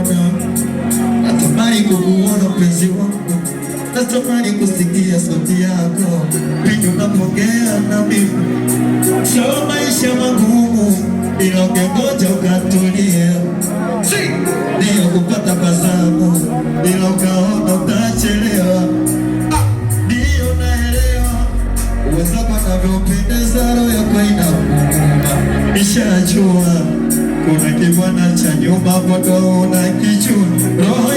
kukuona, natamani kukuona mpenzi wangu, natamani kusikia sauti yako pindi unapongea na mimi. Sio maisha magumu, ila ungengoja ukatulia, ndio kupata bazamu, ila ukaona utachelewa. Ndio naelewa uwezako navyopendeza, roho yako inakuuma. Nishajua kuna kibwana cha nyuma, moto una kichuna, roho